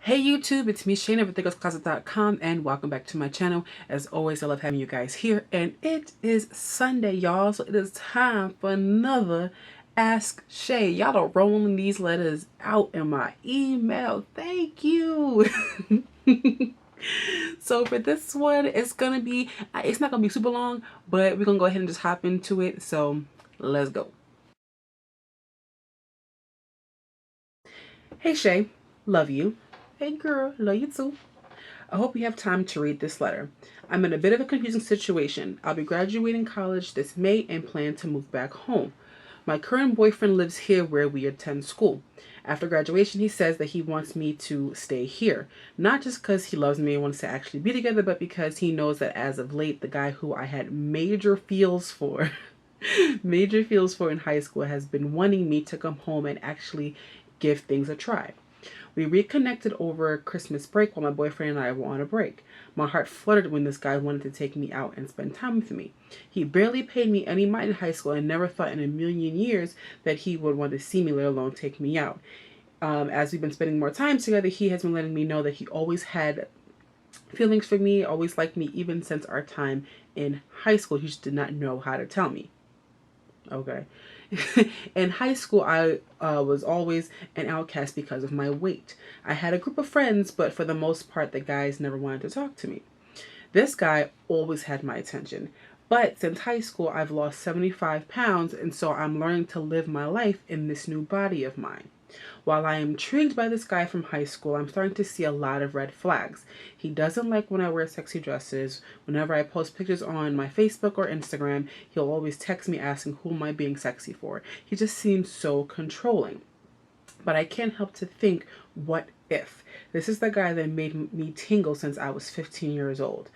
Hey YouTube, it's me Shay of athickgirlscloset.com and welcome back to my channel. As always, I love having you guys here, and it is Sunday, y'all, so it is time for another Ask Shay. Y'all are rolling these letters out in my email. Thank you. So for this one, it's not gonna be super long, but we're gonna go ahead and just hop into it. So let's go. Hey Shay, love you. Hey girl, love you too. I hope you have time to read this letter. I'm in a bit of a confusing situation. I'll be graduating college this May and plan to move back home. My current boyfriend lives here where we attend school. After graduation, he says that he wants me to stay here. Not just because he loves me and wants to actually be together, but because he knows that as of late, the guy who I had major feels for, major feels for in high school has been wanting me to come home and actually give things a try. We reconnected over Christmas break while my boyfriend and I were on a break. My heart fluttered when this guy wanted to take me out and spend time with me. He barely paid me any mind in high school and never thought in a million years that he would want to see me, let alone take me out. As we've been spending more time together, he has been letting me know that he always had feelings for me, always liked me, even since our time in high school. He just did not know how to tell me. Okay. In high school, I was always an outcast because of my weight. I had a group of friends, but for the most part, the guys never wanted to talk to me. This guy always had my attention. But since high school, I've lost 75 pounds, and so I'm learning to live my life in this new body of mine. While I am intrigued by this guy from high school, I'm starting to see a lot of red flags. He doesn't like when I wear sexy dresses. Whenever I post pictures on my Facebook or Instagram, he'll always text me asking who am I being sexy for. He just seems so controlling. But I can't help to think, what if? This is the guy that made me tingle since I was 15 years old.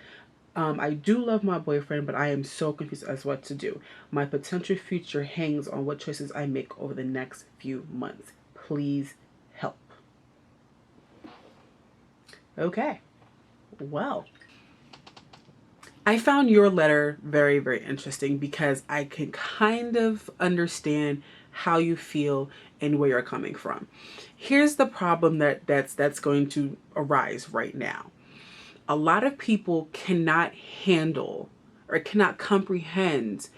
I do love my boyfriend, but I am so confused as what to do. My potential future hangs on what choices I make over the next few months. Please help. Okay. Well, I found your letter very, very interesting because I can kind of understand how you feel and where you're coming from. Here's the problem that's going to arise right now. A lot of people cannot handle or cannot comprehend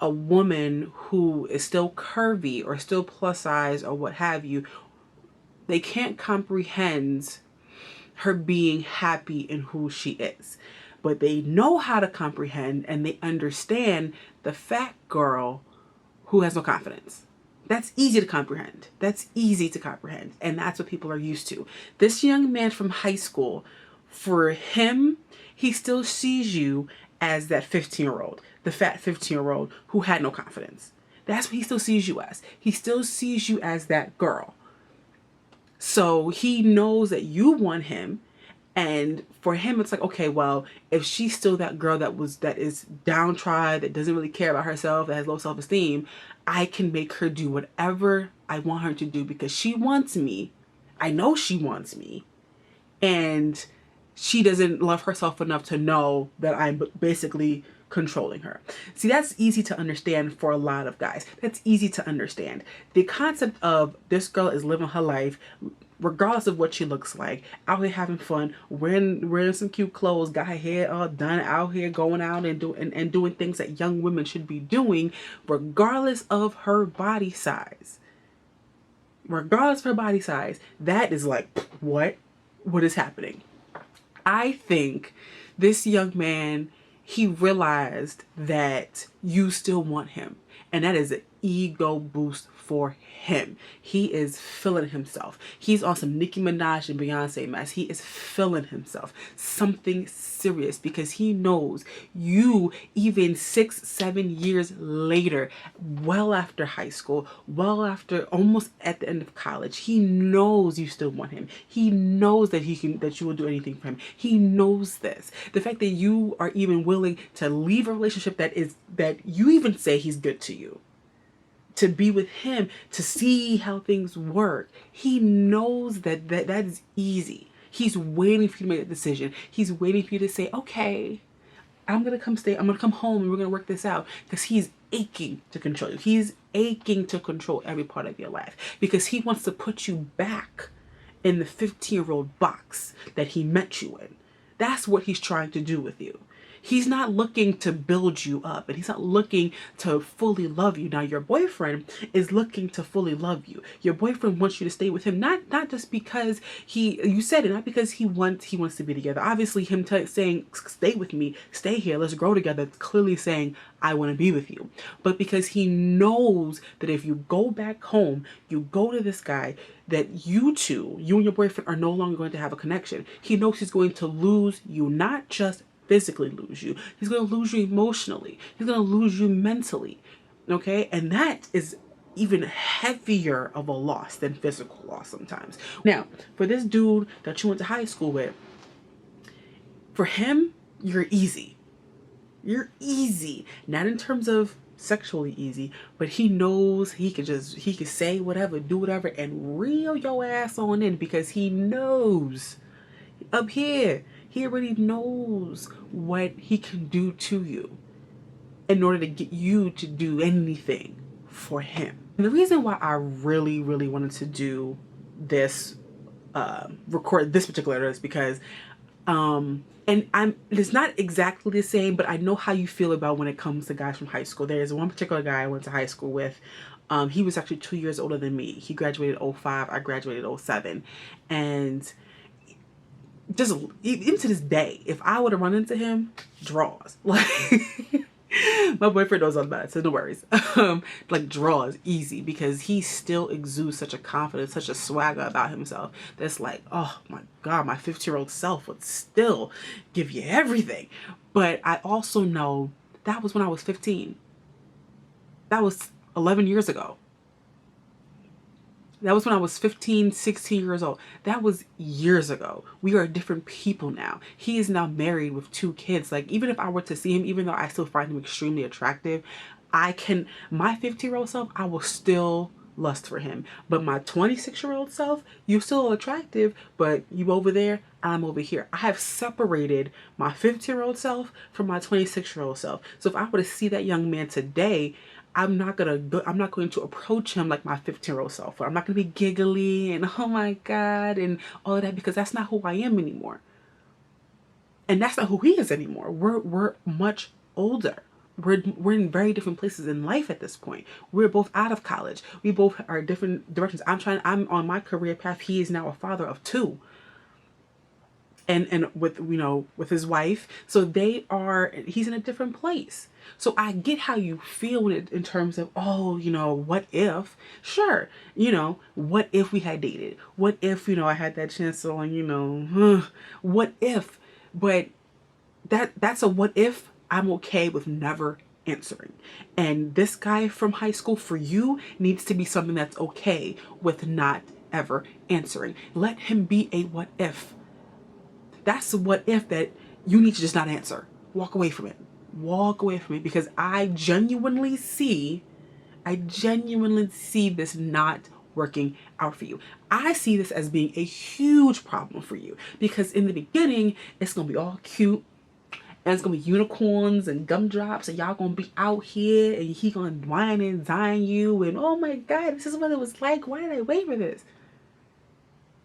a woman who is still curvy or still plus size or what have you. They can't comprehend her being happy in who she is. But they know how to comprehend and they understand the fat girl who has no confidence. That's easy to comprehend. That's easy to comprehend. And that's what people are used to. This young man from high school, for him, he still sees you as that 15-year-old, the fat 15-year-old who had no confidence. That's what he still sees you as. He still sees you as that girl. So he knows that you want him. And for him, it's like, okay, well, if she's still that girl that is downtrodden, that doesn't really care about herself, that has low self-esteem, I can make her do whatever I want her to do because she wants me. I know she wants me. And she doesn't love herself enough to know that I'm basically controlling her. See, that's easy to understand for a lot of guys. That's easy to understand. The concept of this girl is living her life regardless of what she looks like, out here having fun, wearing some cute clothes, got her hair all done, out here going out and doing things that young women should be doing, regardless of her body size. Regardless of her body size, that is like, what is happening? I think this young man, he realized that you still want him. And that is an ego boost for him. He is feeling himself. He's on some Nicki Minaj and Beyonce mess. He is feeling himself. Something serious because he knows you even 6-7 years later, well after high school, well after almost at the end of college, he knows you still want him. He knows that that you will do anything for him. He knows this. The fact that you are even willing to leave a relationship that you even say he's good to you, to be with him, to see how things work. He knows that is easy. He's waiting for you to make a decision. He's waiting for you to say, okay, I'm going to come home and we're going to work this out, because he's aching to control you. He's aching to control every part of your life because he wants to put you back in the 15-year-old box that he met you in. That's what he's trying to do with you. He's not looking to build you up, and he's not looking to fully love you. Now, your boyfriend is looking to fully love you. Your boyfriend wants you to stay with him, not just because you said it, not because he wants to be together. Obviously, him saying, stay with me, stay here, let's grow together, it's clearly saying, I want to be with you. But because he knows that if you go back home, you go to this guy, that you and your boyfriend are no longer going to have a connection. He knows he's going to lose you, not just physically lose you. He's going to lose you emotionally. He's going to lose you mentally. Okay? And that is even heavier of a loss than physical loss sometimes. Now, for this dude that you went to high school with, for him, you're easy. You're easy. Not in terms of sexually easy, but he knows he could say whatever, do whatever, and reel your ass on in, because he knows up here, he already knows what he can do to you in order to get you to do anything for him. And the reason why I really, really wanted to do this, record this particular letter, is because, it's not exactly the same, but I know how you feel about when it comes to guys from high school. There is one particular guy I went to high school with. He was actually 2 years older than me. He graduated 05, I graduated 07. And just even to this day, if I would have run into him, draws. Like, my boyfriend knows I'm bad, so no worries. Like, draws easy, because he still exudes such a confidence, such a swagger about himself that's like, oh my God, my 15-year-old self would still give you everything. But I also know that was when I was 15. That was 11 years ago. That was when I was 15, 16 years old. That was years ago. We are different people now. He is now married with 2 kids. Like, even if I were to see him, even though I still find him extremely attractive, my 15-year-old self, I will still lust for him. But my 26-year-old self, you still attractive, but you over there, I'm over here. I have separated my 15-year-old self from my 26-year-old self. So if I were to see that young man today, I'm not going to approach him like my 15-year-old self. I'm not going to be giggly and oh my God and all of that, because that's not who I am anymore. And that's not who he is anymore. We're much older. We're in very different places in life at this point. We're both out of college. We both are different directions. I'm on my career path. He is now a father of 2. And with, with his wife. So he's in a different place. So I get how you feel in terms of, oh, what if? Sure. What if we had dated? What if, I had that chance to, what if? But that's a what if I'm okay with never answering. And this guy from high school, for you, needs to be something that's okay with not ever answering. Let him be a what if. That's a what if that you need to just not answer. Walk away from it. Walk away from it, because I genuinely see this not working out for you. I see this as being a huge problem for you, because in the beginning, it's going to be all cute. And it's going to be unicorns and gumdrops, and y'all going to be out here, and he going to whine and dine you, and oh my God, this is what it was like. Why did I wait for this?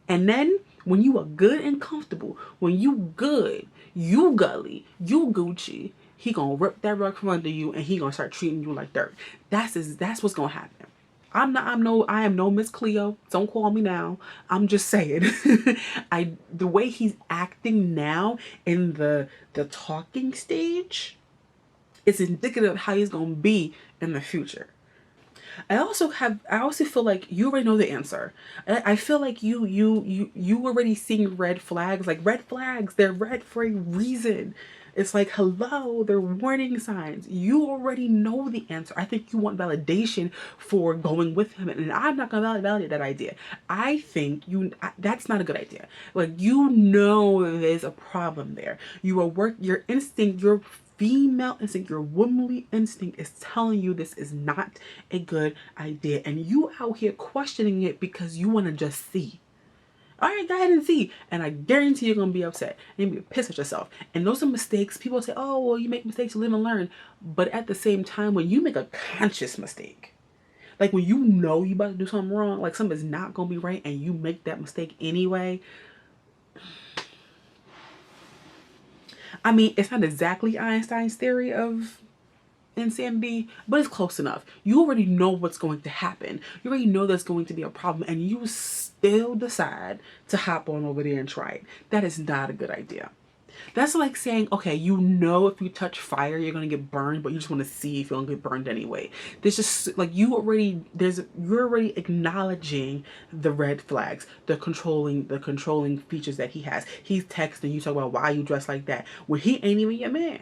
And then when you are good and comfortable, when you good, you gully, you Gucci, he gonna rip that rug from under you, and he gonna start treating you like dirt. That's what's gonna happen. I am no Miss Cleo. Don't call me now. I'm just saying. The way he's acting now in the talking stage, it's indicative of how he's gonna be in the future. I also feel like you already know the answer. I feel like you already seeing red flags. Like, red flags, they're red for a reason. It's like, hello, they're warning signs. You already know the answer. I think you want validation for going with him, and I'm not gonna validate that idea. I think that's not a good idea. Like, there's a problem there. Your instinct, your female instinct, your womanly instinct is telling you this is not a good idea, and you out here questioning it because you want to just see. All right, go ahead and see, and I guarantee you're gonna be upset and you're gonna be pissed at yourself. And those are mistakes. People say, oh, well, you make mistakes, you live and learn. But at the same time, when you make a conscious mistake, Like when you know you about to do something wrong, like something's not gonna be right, and you make that mistake anyway. I mean, it's not exactly Einstein's theory of insanity, but it's close enough. You already know what's going to happen. You already know there's going to be a problem, and you still decide to hop on over there and try it. That is not a good idea. That's like saying, okay, you know if you touch fire, you're gonna get burned, but you just want to see if you're gonna get burned anyway. There's just like you're already acknowledging the red flags, the controlling features that he has. He's texting you talk about why you dress like that when he ain't even your man.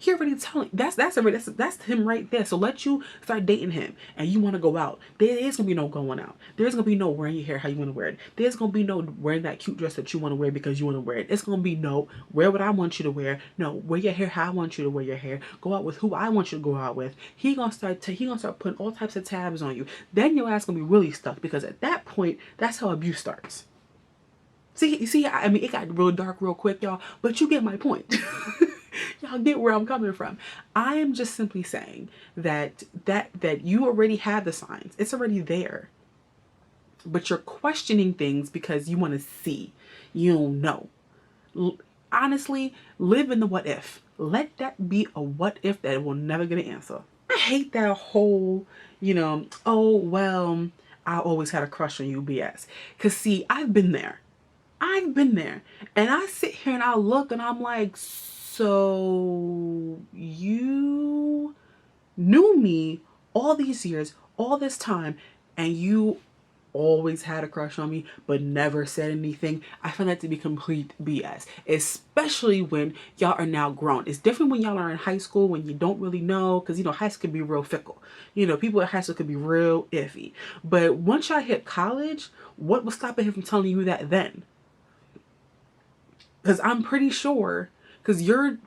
He already telling that's him right there. So let you start dating him and you want to go out. There is gonna be no going out. There's gonna be no wearing your hair how you want to wear it. There's gonna be no wearing that cute dress that you want to wear because you want to wear it. It's gonna be no wear what I want you to wear. No, wear your hair how I want you to wear your hair. Go out with who I want you to go out with. He gonna start putting all types of tabs on you. Then your ass gonna be really stuck because at that point that's how abuse starts. See, I mean, it got real dark real quick, y'all, but you get my point. Y'all get where I'm coming from. I am just simply saying that you already have the signs. It's already there. But you're questioning things because you want to see. You don't know. Honestly, live in the what if. Let that be a what if that will never get an answer. I hate that whole, oh, well, I always had a crush on you BS. Because see, I've been there. And I sit here and I look and I'm like, so you knew me all these years, all this time, and you always had a crush on me but never said anything. I find that to be complete BS, especially when y'all are now grown. It's different when y'all are in high school when you don't really know, because high school can be real fickle. People at high school could be real iffy. But once y'all hit college, what was stopping him from telling you that then? Because I'm pretty sure, because you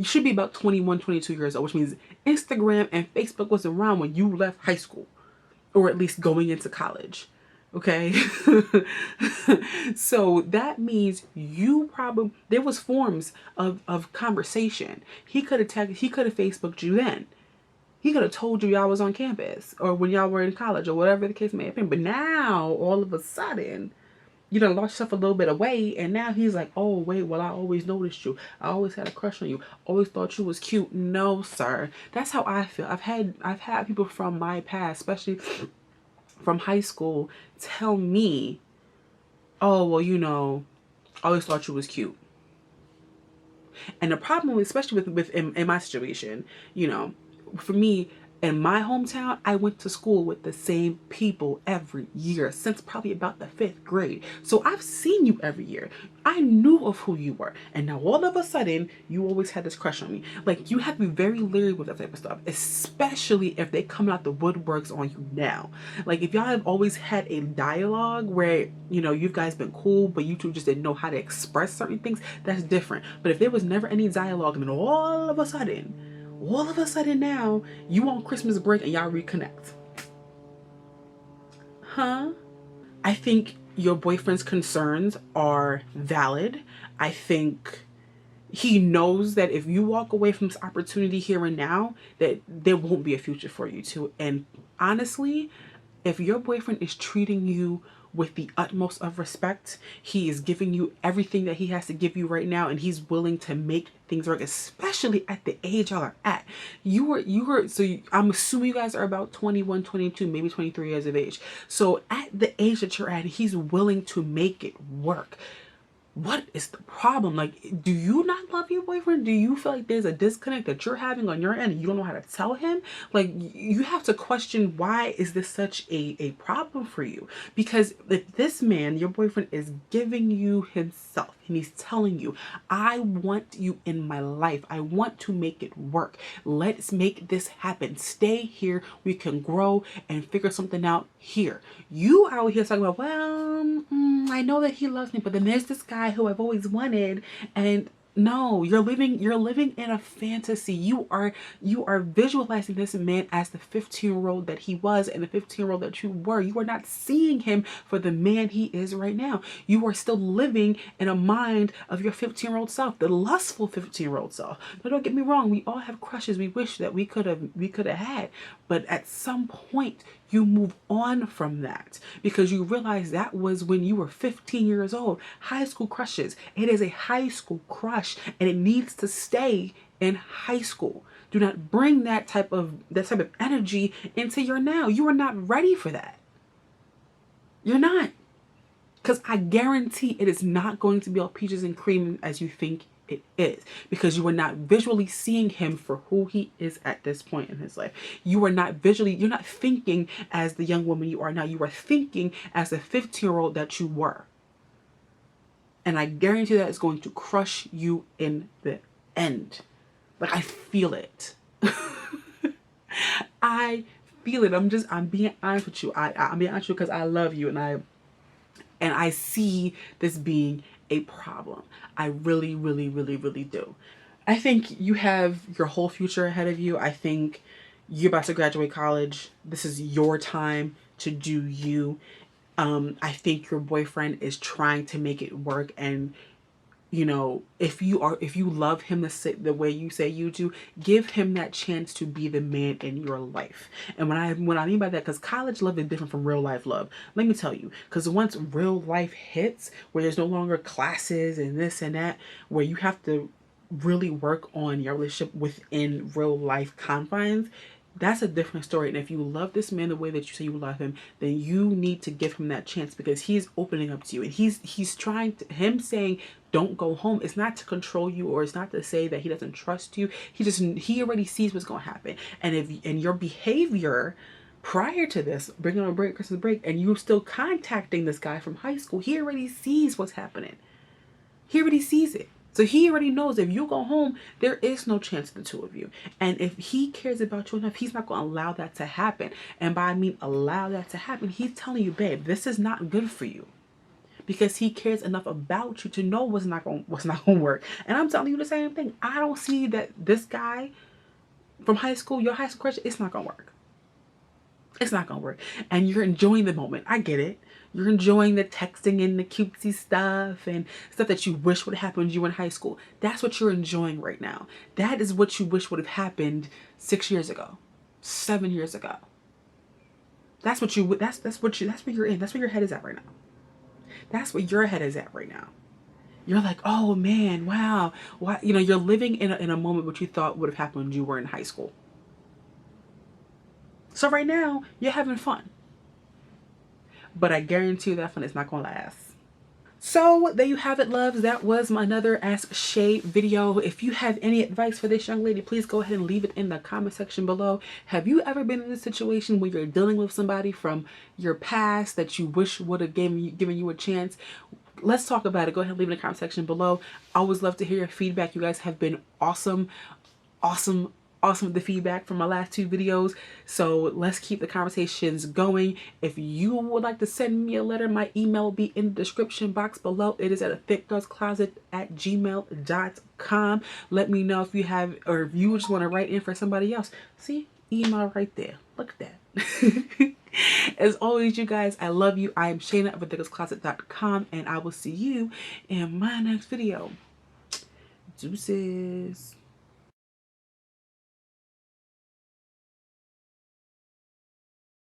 should be about 21, 22 years old, which means Instagram and Facebook was around when you left high school, or at least going into college. Okay. So that means there was forms of conversation. He could have Facebooked you then. He could have told you y'all was on campus or when y'all were in college or whatever the case may have been. But now all of a sudden, you done lost yourself a little bit away, and now he's like, oh wait, well, I always noticed you. I always had a crush on you. Always thought you was cute. No, sir. That's how I feel. I've had people from my past, especially from high school, tell me, oh well, I always thought you was cute. And the problem, especially with in my situation, for me, in my hometown, I went to school with the same people every year since probably about the 5th grade. So I've seen you every year. I knew of who you were. And now all of a sudden, you always had this crush on me. Like, you have to be very leery with that type of stuff, especially if they come out the woodworks on you now. Like, if y'all have always had a dialogue where, you guys been cool, but you two just didn't know how to express certain things, that's different. But if there was never any dialogue, and then all of a sudden now, you on Christmas break and y'all reconnect. Huh? I think your boyfriend's concerns are valid. I think he knows that if you walk away from this opportunity here and now, that there won't be a future for you two. And honestly, if your boyfriend is treating you with the utmost of respect, he is giving you everything that he has to give you right now, and he's willing to make things work, especially at the age y'all are at. I'm assuming you guys are about 21, 22, maybe 23 years of age. So at the age that you're at, he's willing to make it work. What is the problem? Like, do you not love your boyfriend? Do you feel like there's a disconnect that you're having on your end and you don't know how to tell him? Like, you have to question, why is this such a problem for you? Because if this man, your boyfriend, is giving you himself and he's telling you, I want you in my life. I want to make it work. Let's make this happen. Stay here. We can grow and figure something out here. You out here talking about, well, I know that he loves me, but then there's this guy who I've always wanted, and No, you're living in a fantasy. You are visualizing this man as the 15-year-old that he was and the 15-year-old that you were. You are not seeing him for the man he is right now. You are still living in a mind of your 15-year-old self, the lustful 15-year-old self. Now don't get me wrong, we all have crushes we wish that we could have had, but at some point you move on from that because you realize that was when you were 15 years old. High school crushes. It is a high school crush and it needs to stay in high school. Do not bring that type of energy into your now. You are not ready for that. You're not. Because I guarantee it is not going to be all peaches and cream as you think it is, because you are not visually seeing him for who he is at this point in his life. You're not thinking as the young woman you are now. You are thinking as the 15-year-old that you were. And I guarantee that it's going to crush you in the end. Like, I feel it. I feel it. I'm being honest with you. I'm being honest with you because I love you, and I see this being a problem. I really, really, really, really do. I think you have your whole future ahead of you. I think you're about to graduate college. This is your time to do you. I think your boyfriend is trying to make it work, and if you love him the way you say you do, give him that chance to be the man in your life. And what I mean by that, because college love is different from real life love. Let me tell you, because once real life hits, where there's no longer classes and this and that, where you have to really work on your relationship within real life confines, that's a different story. And if you love this man the way that you say you love him, then you need to give him that chance, because he's opening up to you, and he's trying to, him saying don't go home, it's not to control you, or it's not to say that he doesn't trust you. He already sees what's going to happen. And your behavior prior to this, bringing on a break, Christmas break, and you still contacting this guy from high school, he already sees what's happening. He already sees it. So he already knows if you go home, there is no chance of the two of you. And if he cares about you enough, he's not going to allow that to happen. And by I mean allow that to happen, he's telling you, babe, this is not good for you. Because he cares enough about you to know what's not going to work. And I'm telling you the same thing. I don't see that this guy from high school, your high school crush, it's not going to work. It's not going to work. And you're enjoying the moment. I get it. You're enjoying the texting and the cutesy stuff and stuff that you wish would have happened when you were in high school. That's what you're enjoying right now. That is what you wish would have happened 6 years ago, 7 years ago. That's where you're in. That's where your head is at right now. That's where your head is at right now. You're like, oh man, wow. Why? You're living in a moment what you thought would have happened when you were in high school. So right now, you're having fun. But I guarantee you that fun is not going to last. So there you have it, loves. That was my another Ask Shay video. If you have any advice for this young lady, please go ahead and leave it in the comment section below. Have you ever been in a situation where you're dealing with somebody from your past that you wish would have given you a chance? Let's talk about it. Go ahead and leave it in the comment section below. I always love to hear your feedback. You guys have been awesome with the feedback from my last 2 videos. So let's keep the conversations going. If you would like to send me a letter, my email will be in the description box below. It is at athickgirlscloset@gmail.com. Let me know if you have, or if you just want to write in for somebody else. See, email right there. Look at that. As always, you guys, I love you. I am Shayna of athickgirlscloset.com, and I will see you in my next video. Deuces.